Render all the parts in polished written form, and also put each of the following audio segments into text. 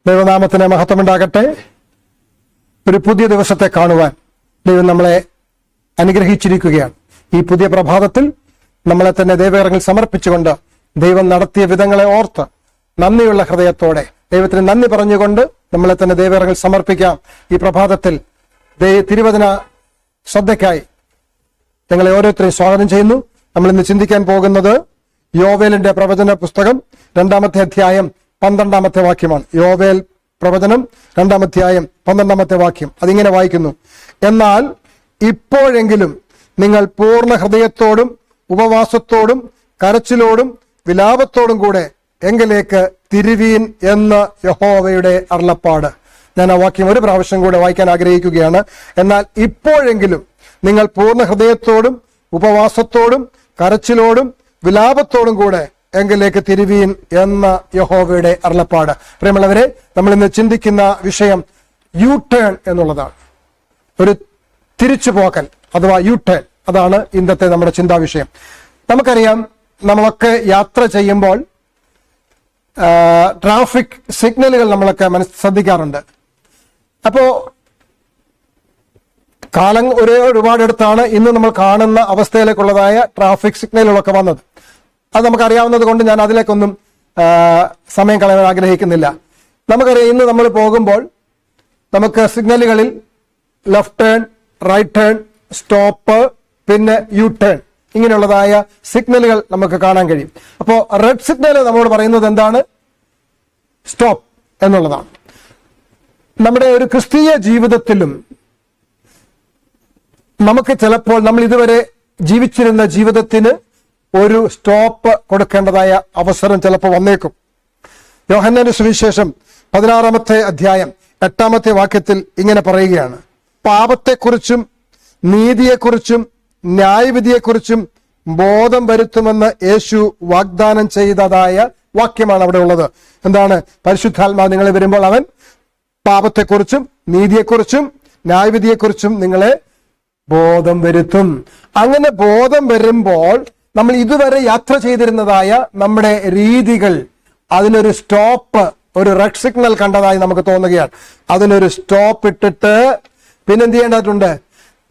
ദൈവനാമത്തിന് മഹത്വമുണ്ടാകട്ടെ. ഒരു പുതിയ ദിവസത്തെ കാണുവാൻ ദൈവം നമ്മളെ അനുഗ്രഹിച്ചിരിക്കുകയാണ്. ഈ പുതിയ പ്രഭാതത്തിൽ നമ്മളെ തന്നെ ദൈവകരങ്ങളിൽ സമർപ്പിച്ചുകൊണ്ട് ദൈവം നടത്തിയ വിധങ്ങളെ ഓർത്ത് നന്ദിയുള്ള ഹൃദയത്തോടെ ദൈവത്തിന് നന്ദി പറഞ്ഞുകൊണ്ട് നമ്മളെ തന്നെ ദൈവകരങ്ങളിൽ സമർപ്പിക്കാം. ഈ പ്രഭാതത്തിൽ തിരുവചന ശ്രദ്ധയ്ക്കായി ഞങ്ങളെ ഓരോരുത്തരെയും സ്വാഗതം ചെയ്യുന്നു. നമ്മൾ ഇന്ന് ചിന്തിക്കാൻ പോകുന്നത് യോവേലിന്റെ പ്രവചന പുസ്തകം 2-ാമത്തെ അധ്യായം 12-ാമത്തെ വാക്യമാണ്. യോവേൽ പ്രവചനം 2-ാം അധ്യായം 12-ാമത്തെ വാക്യം. അതിങ്ങനെ വായിക്കുന്നു: എന്നാൽ ഇപ്പോഴെങ്കിലും നിങ്ങൾ പൂർണ്ണ ഹൃദയത്തോടും ഉപവാസത്തോടും കരച്ചിലോടും വിലാപത്തോടും കൂടെ എങ്കിലേക്ക് തിരുവീൻ എന്ന് യഹോവയുടെ അരുളപ്പാട്. ഞാൻ ആ വാക്യം ഒരു പ്രാവശ്യം കൂടെ വായിക്കാൻ ആഗ്രഹിക്കുകയാണ്. എന്നാൽ ഇപ്പോഴെങ്കിലും നിങ്ങൾ പൂർണ്ണ ഹൃദയത്തോടും ഉപവാസത്തോടും കരച്ചിലോടും വിലാപത്തോടും കൂടെ എങ്കിലേക്ക് തിരുവീൻ എന്ന യഹോവയുടെ അരുളപ്പാട്. പ്രിയമുള്ളവരെ, നമ്മൾ ഇന്ന് ചിന്തിക്കുന്ന വിഷയം യു ടേൺ എന്നുള്ളതാണ്. ഒരു തിരിച്ചുപോക്കൽ അഥവാ യു ടേൺ, അതാണ് ഇന്നത്തെ നമ്മുടെ ചിന്താ വിഷയം. നമുക്കറിയാം, നമ്മളൊക്കെ യാത്ര ചെയ്യുമ്പോൾ ട്രാഫിക് സിഗ്നലുകൾ നമ്മളൊക്കെ ശ്രദ്ധിക്കാറുണ്ട്. അപ്പോ കാലം ഒരുപാടെടുത്താണ് ഇന്ന് നമ്മൾ കാണുന്ന അവസ്ഥയിലേക്കുള്ളതായ ട്രാഫിക് സിഗ്നലുകളൊക്കെ വന്നത്. അത് നമുക്കറിയാവുന്നത് കൊണ്ട് ഞാൻ അതിലേക്കൊന്നും സമയം കളയാൻ ആഗ്രഹിക്കുന്നില്ല. നമുക്കറിയാം, ഇന്ന് നമ്മൾ പോകുമ്പോൾ നമുക്ക് സിഗ്നലുകളിൽ left turn, right turn, stop, പിന്നെ യു ടേൺ, ഇങ്ങനെയുള്ളതായ സിഗ്നലുകൾ നമുക്ക് കാണാൻ കഴിയും. അപ്പോൾ റെഡ് സിഗ്നൽ നമ്മോട് പറയുന്നത് എന്താണ്? സ്റ്റോപ്പ് എന്നുള്ളതാണ്. നമ്മുടെ ഒരു ക്രിസ്തീയ ജീവിതത്തിലും നമുക്ക് ചിലപ്പോൾ നമ്മൾ ഇതുവരെ ജീവിച്ചിരുന്ന ജീവിതത്തിന് ഒരു സ്റ്റോപ്പ് കൊടുക്കേണ്ടതായ അവസരം ചിലപ്പോൾ വന്നേക്കും. യോഹന്നാന്റെ സുവിശേഷം 16-ാമത്തെ അധ്യായം 8-ാമത്തെ വാക്യത്തിൽ ഇങ്ങനെ പറയുകയാണ്: പാപത്തെക്കുറിച്ചും നീതിയെക്കുറിച്ചും ന്യായവിധിയെക്കുറിച്ചും ബോധം വരുത്തുമെന്ന് യേശു വാഗ്ദാനം ചെയ്തതായ വാക്യമാണ് അവിടെ ഉള്ളത്. എന്താണ്? പരിശുദ്ധാത്മാവ് നിങ്ങളെ വരുമ്പോൾ അവൻ പാപത്തെക്കുറിച്ചും നീതിയെക്കുറിച്ചും ന്യായവിധിയെക്കുറിച്ചും നിങ്ങളെ ബോധം വരുത്തും. അങ്ങനെ ബോധം വരുമ്പോൾ നമ്മൾ ഇതുവരെ യാത്ര ചെയ്തിരുന്നതായ നമ്മുടെ രീതികൾ, അതിനൊരു സ്റ്റോപ്പ്, ഒരു റെഡ് സിഗ്നൽ കണ്ടതായി നമുക്ക് തോന്നുകയാണ്. അതിനൊരു സ്റ്റോപ്പ് ഇട്ടിട്ട് പിന്നെന്ത് ചെയ്യേണ്ടതുണ്ട്?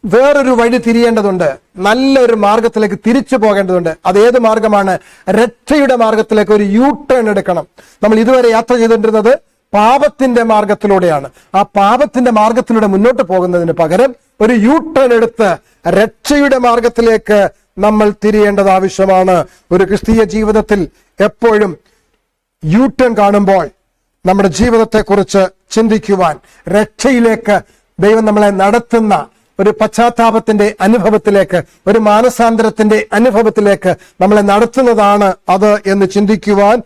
വേറൊരു വഴി തിരിയേണ്ടതുണ്ട്. നല്ലൊരു മാർഗത്തിലേക്ക് തിരിച്ചു പോകേണ്ടതുണ്ട്. അതേത് മാർഗമാണ്? രക്ഷയുടെ മാർഗത്തിലേക്ക് ഒരു യു ടേൺ എടുക്കണം. നമ്മൾ ഇതുവരെ യാത്ര ചെയ്തുകൊണ്ടിരുന്നത് പാപത്തിന്റെ മാർഗത്തിലൂടെയാണ്. ആ പാപത്തിന്റെ മാർഗത്തിലൂടെ മുന്നോട്ട് പോകുന്നതിന് പകരം ഒരു യു ടേൺ എടുത്ത് രക്ഷയുടെ മാർഗത്തിലേക്ക് നമ്മൾ തിരിയേണ്ടത് ആവശ്യമാണ്. ഒരു ക്രിസ്തീയ ജീവിതത്തിൽ എപ്പോഴും യു ടേൺ കാണുമ്പോൾ നമ്മുടെ ജീവിതത്തെക്കുറിച്ച് ചിന്തിക്കുവാൻ, രക്ഷയിലേക്ക് ദൈവം നമ്മളെ നടത്തുന്ന ഒരു പശ്ചാത്താപത്തിന്റെ അനുഭവത്തിലേക്ക്, ഒരു മാനസാന്തരത്തിന്റെ അനുഭവത്തിലേക്ക് നമ്മളെ നടത്തുന്നതാണ് അത് എന്ന് ചിന്തിക്കുവാൻ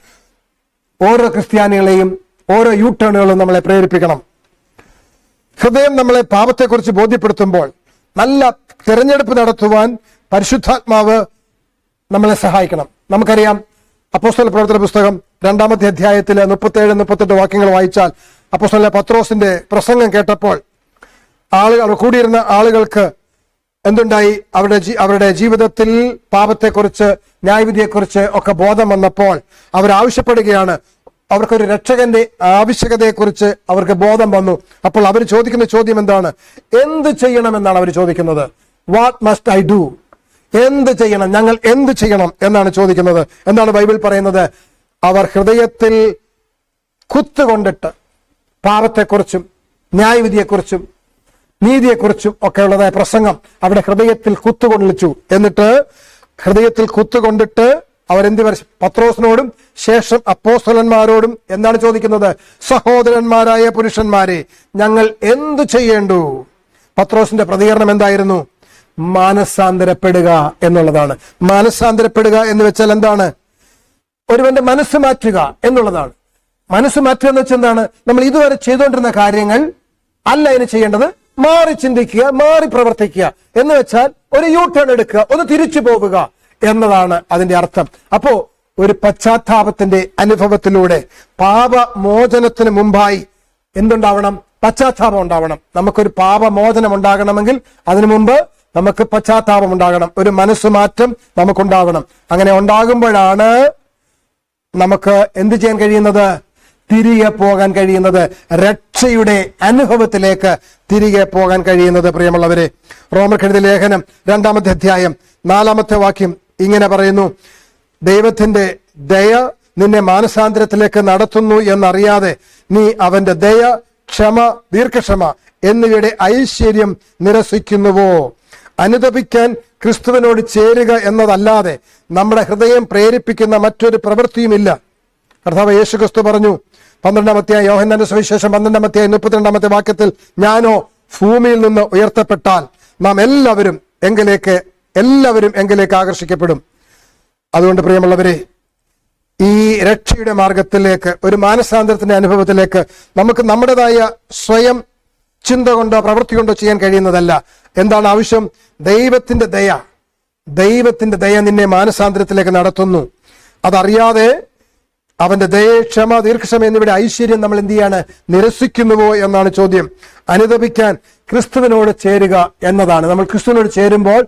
ഓരോ ക്രിസ്ത്യാനികളെയും ഓരോ യു ടേണുകളും നമ്മളെ പ്രേരിപ്പിക്കണം. ഹൃദയം നമ്മളെ പാപത്തെക്കുറിച്ച് ബോധ്യപ്പെടുത്തുമ്പോൾ നല്ല തിരഞ്ഞെടുപ്പ് നടത്തുവാൻ പരിശുദ്ധാത്മാവ് നമ്മളെ സഹായിക്കണം. നമുക്കറിയാം, അപ്പോസ്തല പ്രവർത്തന പുസ്തകം 2-ാമത്തെ അധ്യായത്തിലെ 37-38 വാക്യങ്ങൾ വായിച്ചാൽ അപ്പോസ്തലനായ പത്രോസിന്റെ പ്രസംഗം കേട്ടപ്പോൾ കൂടിയിരുന്ന ആളുകൾക്ക് എന്തുണ്ടായി? അവരുടെ ജീവിതത്തിൽ പാപത്തെക്കുറിച്ച് ന്യായവിധിയെക്കുറിച്ച് ഒക്കെ ബോധം വന്നപ്പോൾ അവരാവശ്യപ്പെടുകയാണ്. അവർക്കൊരു രക്ഷകന്റെ ആവശ്യകതയെക്കുറിച്ച് അവർക്ക് ബോധം വന്നു. അപ്പോൾ അവർ ചോദിക്കുന്ന ചോദ്യം എന്താണ്? എന്ത് ചെയ്യണമെന്നാണ് അവർ ചോദിക്കുന്നത്. What must I do? എന്ത് ചെയ്യണം? ഞങ്ങൾ എന്ത് ചെയ്യണം എന്നാണ് ചോദിക്കുന്നത്. എന്താണ് ബൈബിൾ പറയുന്നത്? അവർ ഹൃദയത്തിൽ കുത്തുകൊണ്ടിട്ട് പാപത്തെക്കുറിച്ചും ന്യായവിധിയെക്കുറിച്ചും നീതിയെക്കുറിച്ചും ഒക്കെ ഉള്ളതായ പ്രസംഗം അവിടെ ഹൃദയത്തിൽ കുത്തുകൊള്ളിച്ചു. എന്നിട്ട് ഹൃദയത്തിൽ കുത്തുകൊണ്ടിട്ട് അവരെന്ത് പത്രോസിനോടും ശേഷം അപ്പോസ്തലന്മാരോടും എന്താണ് ചോദിക്കുന്നത്? സഹോദരന്മാരായ പുരുഷന്മാരെ, ഞങ്ങൾ എന്തു ചെയ്യേണ്ടു? പത്രോസിന്റെ പ്രതികരണം എന്തായിരുന്നു? മാനസാന്തരപ്പെടുക എന്നുള്ളതാണ്. മാനസാന്തരപ്പെടുക എന്ന് വെച്ചാൽ എന്താണ്? ഒരുവന്റെ മനസ്സ് മാറ്റുക എന്നുള്ളതാണ്. മനസ്സ് മാറ്റുക എന്ന് വെച്ചാൽ എന്താണ്? നമ്മൾ ഇതുവരെ ചെയ്തുകൊണ്ടിരുന്ന കാര്യങ്ങൾ അല്ല ഇനി ചെയ്യേണ്ടത്, മാറി ചിന്തിക്കുക, മാറി പ്രവർത്തിക്കുക എന്ന് വെച്ചാൽ ഒരു യു ടേൺ എടുക്കുക, ഒന്ന് തിരിച്ചു പോവുക എന്നതാണ് അതിന്റെ അർത്ഥം. അപ്പോ ഒരു പശ്ചാത്താപത്തിന്റെ അനുഭവത്തിലൂടെ പാപമോചനത്തിന് മുമ്പായി എന്തുണ്ടാവണം? പശ്ചാത്താപം ഉണ്ടാവണം. നമുക്കൊരു പാപമോചനം ഉണ്ടാകണമെങ്കിൽ അതിനു മുമ്പ് നമുക്ക് പശ്ചാത്താപം ഉണ്ടാകണം, ഒരു മനസ്സുമാറ്റം നമുക്കുണ്ടാകണം. അങ്ങനെ ഉണ്ടാകുമ്പോഴാണ് നമുക്ക് എന്ത് ചെയ്യാൻ കഴിയുന്നത്? തിരികെ പോകാൻ കഴിയുന്നത്, രക്ഷയുടെ അനുഭവത്തിലേക്ക് തിരികെ പോകാൻ കഴിയുന്നത്. പ്രിയമുള്ളവരെ, റോമർക്കെഴുതിയ ലേഖനം 2-ാമത്തെ അധ്യായം 4-ാമത്തെ വാക്യം ഇങ്ങനെ പറയുന്നു: ദൈവത്തിന്റെ ദയ നിന്നെ മാനസാന്തരത്തിലേക്ക് നടത്തുന്നു എന്നറിയാതെ നീ അവന്റെ ദയ, ക്ഷമ, ദീർഘക്ഷമ എന്നിവയുടെ ഐശ്വര്യം നിരസിക്കുന്നുവോ? അനുതപിക്കാൻ ക്രിസ്തുവിനോട് ചേരുക എന്നതല്ലാതെ നമ്മുടെ ഹൃദയം പ്രേരിപ്പിക്കുന്ന മറ്റൊരു പ്രവൃത്തിയുമില്ല. കർത്താവ് യേശു ക്രിസ്തു പറഞ്ഞു, 12-ാമത്തെ യോഹന്നാന്റെ സുവിശേഷം 12-ാമത്തെ 32-ാമത്തെ വാക്യത്തിൽ, ഞാനോ ഭൂമിയിൽ നിന്ന് ഉയർത്തപ്പെട്ടാൽ നാം എല്ലാവരും എങ്കിലേക്ക് ആകർഷിക്കപ്പെടും. അതുകൊണ്ട് പ്രിയമുള്ളവരെ, ഈ രക്ഷയുടെ മാർഗത്തിലേക്ക്, ഒരു മാനസാന്തരത്തിന്റെ അനുഭവത്തിലേക്ക് നമുക്ക് നമ്മുടേതായ സ്വയം ചിന്ത കൊണ്ടോ പ്രവൃത്തി കൊണ്ടോ ചെയ്യാൻ കഴിയുന്നതല്ല. എന്താണ് ആവശ്യം? ദൈവത്തിന്റെ ദയ നിന്നെ മാനസാന്തരത്തിലേക്ക് നടത്തുന്നു. അതറിയാതെ അവന്റെ ദയ, ക്ഷമ, ദീർഘക്ഷമ എന്നിവയുടെ ഐശ്വര്യം നമ്മൾ എന്ത് ചെയ്യാണ്? നിരസിക്കുന്നുവോ എന്നാണ് ചോദ്യം. അനുതപിക്കാൻ ക്രിസ്തുവിനോട് ചേരുക എന്നതാണ്. നമ്മൾ ക്രിസ്തുവിനോട് ചേരുമ്പോൾ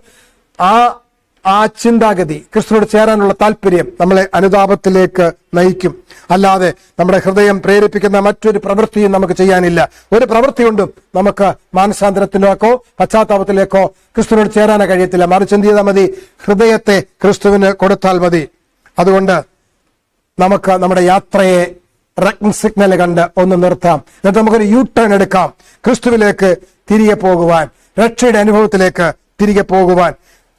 ആ ചിന്താഗതി, ക്രിസ്തുവിനോട് ചേരാനുള്ള താല്പര്യം നമ്മളെ അനുതാപത്തിലേക്ക് നയിക്കും. അല്ലാതെ നമ്മുടെ ഹൃദയം പ്രേരിപ്പിക്കുന്ന മറ്റൊരു പ്രവൃത്തിയും നമുക്ക് ചെയ്യാനില്ല. ഒരു പ്രവൃത്തി കൊണ്ടും നമുക്ക് മാനസാന്തരത്തിലേക്കോ പശ്ചാത്താപത്തിലേക്കോ ക്രിസ്തുവിനോട് ചേരാനോ കഴിയത്തില്ല. മറിച്ച് എന്ത് ചെയ്താൽ മതി? ഹൃദയത്തെ ക്രിസ്തുവിന് കൊടുത്താൽ മതി. അതുകൊണ്ട് നമുക്ക് നമ്മുടെ യാത്രയെ റെഡ് സിഗ്നൽ കണ്ട് ഒന്ന് നിർത്താം. എന്നിട്ട് നമുക്കൊരു യു ടേൺ എടുക്കാം. ക്രിസ്തുവിലേക്ക് തിരികെ പോകുവാൻ, രക്ഷയുടെ അനുഭവത്തിലേക്ക് തിരികെ പോകുവാൻ,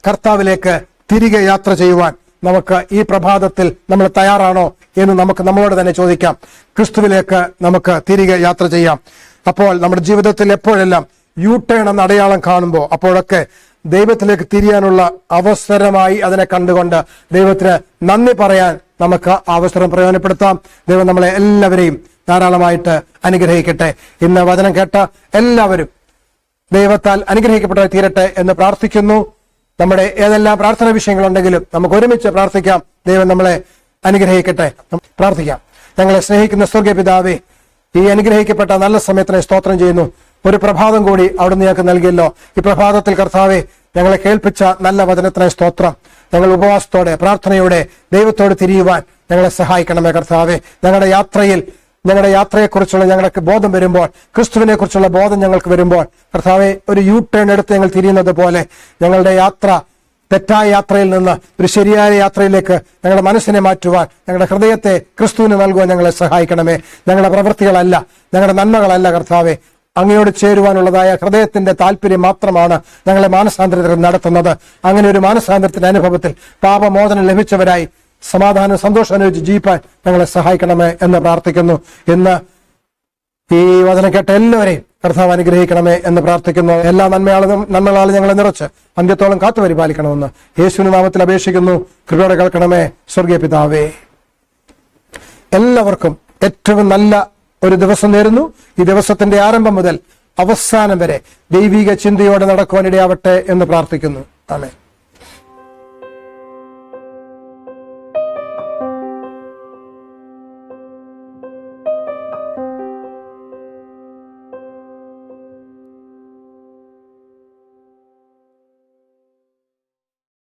കർത്താവിലേക്ക് തിരികെ യാത്ര ചെയ്യുവാൻ നമുക്ക് ഈ പ്രഭാതത്തിൽ നമ്മൾ തയ്യാറാണോ എന്ന് നമുക്ക് നമ്മളോട് തന്നെ ചോദിക്കാം. ക്രിസ്തുവിലേക്ക് നമുക്ക് തിരികെ യാത്ര ചെയ്യാം. അപ്പോൾ നമ്മുടെ ജീവിതത്തിൽ എപ്പോഴെല്ലാം യു ടേൺ എന്ന അടയാളം കാണുമ്പോൾ അപ്പോഴൊക്കെ ദൈവത്തിലേക്ക് തിരിയാനുള്ള അവസരമായി അതിനെ കണ്ടുകൊണ്ട് ദൈവത്തിന് നന്ദി പറയാൻ നമുക്ക് അവസരം പ്രയോജനപ്പെടുത്താം. ദൈവം നമ്മളെ എല്ലാവരെയും ധാരാളമായിട്ട് അനുഗ്രഹിക്കട്ടെ. ഇന്ന് വചനം കേട്ട എല്ലാവരും ദൈവത്താൽ അനുഗ്രഹിക്കപ്പെട്ട തീരട്ടെ എന്ന് പ്രാർത്ഥിക്കുന്നു. നമ്മുടെ ഏതെല്ലാം പ്രാർത്ഥന വിഷയങ്ങളുണ്ടെങ്കിലും നമുക്ക് ഒരുമിച്ച് പ്രാർത്ഥിക്കാം. ദൈവം നമ്മളെ അനുഗ്രഹിക്കട്ടെ. പ്രാർത്ഥിക്കാം. ഞങ്ങളെ സ്നേഹിക്കുന്ന സ്വർഗീയ പിതാവേ, ഈ അനുഗ്രഹിക്കപ്പെട്ട നല്ല സമയത്തിനെ സ്തോത്രം ചെയ്യുന്നു. ഒരു പ്രഭാതം കൂടി അവിടുന്ന് ഞങ്ങൾക്ക് നൽകിയല്ലോ. ഈ പ്രഭാതത്തിൽ കർത്താവെ, ഞങ്ങളെ കേൾപ്പിച്ച നല്ല വചനത്തിനെ സ്തോത്രം. ഞങ്ങൾ ഉപവാസത്തോടെ, പ്രാർത്ഥനയോടെ ദൈവത്തോട് തിരിയുവാൻ ഞങ്ങളെ സഹായിക്കണമേ കർത്താവെ. ഞങ്ങളുടെ യാത്രയെക്കുറിച്ചുള്ള ഞങ്ങൾക്ക് ബോധം വരുമ്പോൾ, ക്രിസ്തുവിനെ കുറിച്ചുള്ള ബോധം ഞങ്ങൾക്ക് വരുമ്പോൾ കർത്താവെ, ഒരു യു ടേൺ എടുത്ത് ഞങ്ങൾ തിരിയുന്നത് പോലെ ഞങ്ങളുടെ യാത്ര തെറ്റായ യാത്രയിൽ നിന്ന് ഒരു ശരിയായ യാത്രയിലേക്ക് ഞങ്ങളുടെ മനസ്സിനെ മാറ്റുവാൻ, ഞങ്ങളുടെ ഹൃദയത്തെ ക്രിസ്തുവിന് നൽകുവാൻ ഞങ്ങളെ സഹായിക്കണമേ. ഞങ്ങളുടെ പ്രവൃത്തികളല്ല, ഞങ്ങളുടെ നന്മകളല്ല കർത്താവെ, അങ്ങയോട് ചേരുവാനുള്ളതായ ഹൃദയത്തിന്റെ താല്പര്യം മാത്രമാണ് ഞങ്ങളെ മാനസാന്തരത്തിൽ നടത്തുന്നത്. അങ്ങനെ ഒരു മാനസാന്തരത്തിന്റെ അനുഭവത്തിൽ പാപമോചനം ലഭിച്ചവരായി സമാധാനം, സന്തോഷം അനുഭവിച്ച് ജീവിപ്പാൻ ഞങ്ങളെ സഹായിക്കണമേ എന്ന് പ്രാർത്ഥിക്കുന്നു. ഇന്ന് ഈ വചനം കേട്ട എല്ലാവരെയും കർത്താവ് അനുഗ്രഹിക്കണമേ എന്ന് പ്രാർത്ഥിക്കുന്നു. എല്ലാ നന്മകളാലും ഞങ്ങളെ നിറച്ച് അന്ത്യത്തോളം കാത്തുപരിപാലിക്കണമെന്ന് യേശുവിന്റെ നാമത്തിൽ അപേക്ഷിക്കുന്നു. കൃപയോടെ കേൾക്കണമേ സ്വർഗീയ പിതാവേ. എല്ലാവർക്കും ഏറ്റവും നല്ല ഒരു ദിവസം നേരുന്നു. ഈ ദിവസത്തിന്റെ ആരംഭം മുതൽ അവസാനം വരെ ദൈവിക ചിന്തയോടെ നടക്കുവാനിടയാവട്ടെ എന്ന് പ്രാർത്ഥിക്കുന്നു. ആമേൻ.